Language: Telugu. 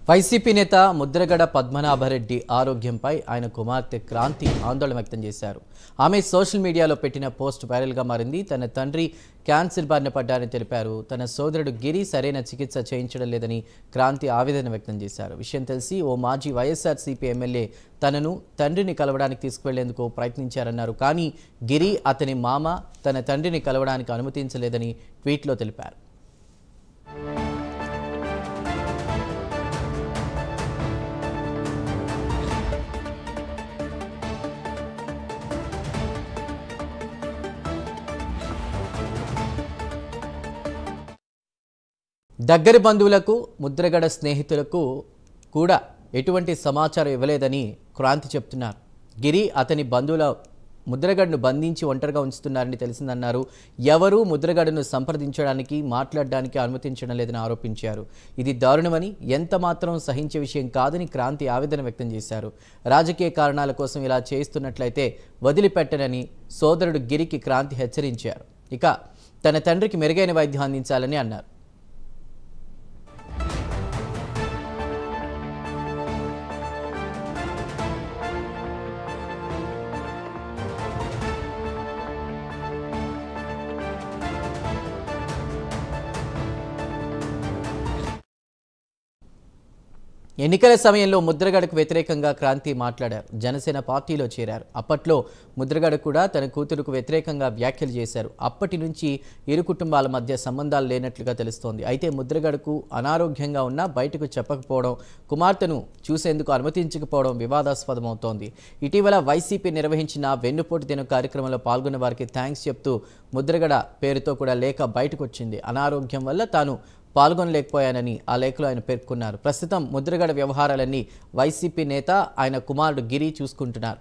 వైసీపీ నేత ముద్రగడ పద్మనాభరెడ్డి ఆరోగ్యంపై ఆయన కుమార్తె క్రాంతి ఆందోళన వ్యక్తం చేశారు. ఆమె సోషల్ మీడియాలో పెట్టిన పోస్ట్ వైరల్గా మారింది. తన తండ్రి క్యాన్సర్ బారిన పడ్డారని తెలిపారు. తన సోదరుడు గిరి సరైన చికిత్స చేయించడం లేదని క్రాంతి ఆవేదన వ్యక్తం చేశారు. విషయం తెలిసి ఓ మాజీ వైఎస్ఆర్సీపీ ఎమ్మెల్యే తనను తండ్రిని కలవడానికి తీసుకువెళ్లేందుకు ప్రయత్నించారన్నారు. కానీ గిరి అతని మామ తన తండ్రిని కలవడానికి అనుమతించలేదని ట్వీట్లో తెలిపారు. దగ్గరి బంధువులకు ముద్రగడ స్నేహితులకు కూడా ఎటువంటి సమాచారం ఇవ్వలేదని క్రాంతి చెప్తున్నారు. గిరి అతని బంధువుల ముద్రగడను బంధించి ఒంటరిగా ఉంచుతున్నారని తెలిసిందన్నారు. ఎవరూ ముద్రగడను సంప్రదించడానికి మాట్లాడడానికి అనుమతించడం లేదని ఆరోపించారు. ఇది దారుణమని, ఎంత మాత్రం సహించే విషయం కాదని క్రాంతి ఆవేదన వ్యక్తం చేశారు. రాజకీయ కారణాల కోసం ఇలా చేస్తున్నట్లయితే వదిలిపెట్టనని సోదరుడు గిరికి క్రాంతి హెచ్చరించారు. ఇక తన తండ్రికి మెరుగైన వైద్యం అందించాలని అన్నారు. ఎన్నికల సమయంలో ముద్రగడకు వ్యతిరేకంగా క్రాంతి మాట్లాడారు. జనసేన పార్టీలో చేరారు. అప్పట్లో ముద్రగడ కూడా తన కూతురుకు వ్యతిరేకంగా వ్యాఖ్యలు చేశారు. అప్పటి నుంచి ఇరు కుటుంబాల మధ్య సంబంధాలు లేనట్లుగా తెలుస్తోంది. అయితే ముద్రగడకు అనారోగ్యంగా ఉన్నా బయటకు చెప్పకపోవడం, కుమార్తెను చూసేందుకు అనుమతించకపోవడం వివాదాస్పదమవుతోంది. ఇటీవల వైసీపీ నిర్వహించిన వెన్నుపోటు దినం కార్యక్రమంలో పాల్గొన్న వారికి థ్యాంక్స్ చెప్తూ ముద్రగడ పేరుతో కూడా లేఖ బయటకు వచ్చింది. అనారోగ్యం వల్ల తాను పాల్గొనలేకపోయానని ఆ లేఖలో ఆయన పేర్కొన్నారు. ప్రస్తుతం ముద్రగడ వ్యవహారాలన్నీ వైసీపీ నేత ఆయన కుమారుడు గిరి చూసుకుంటున్నారు.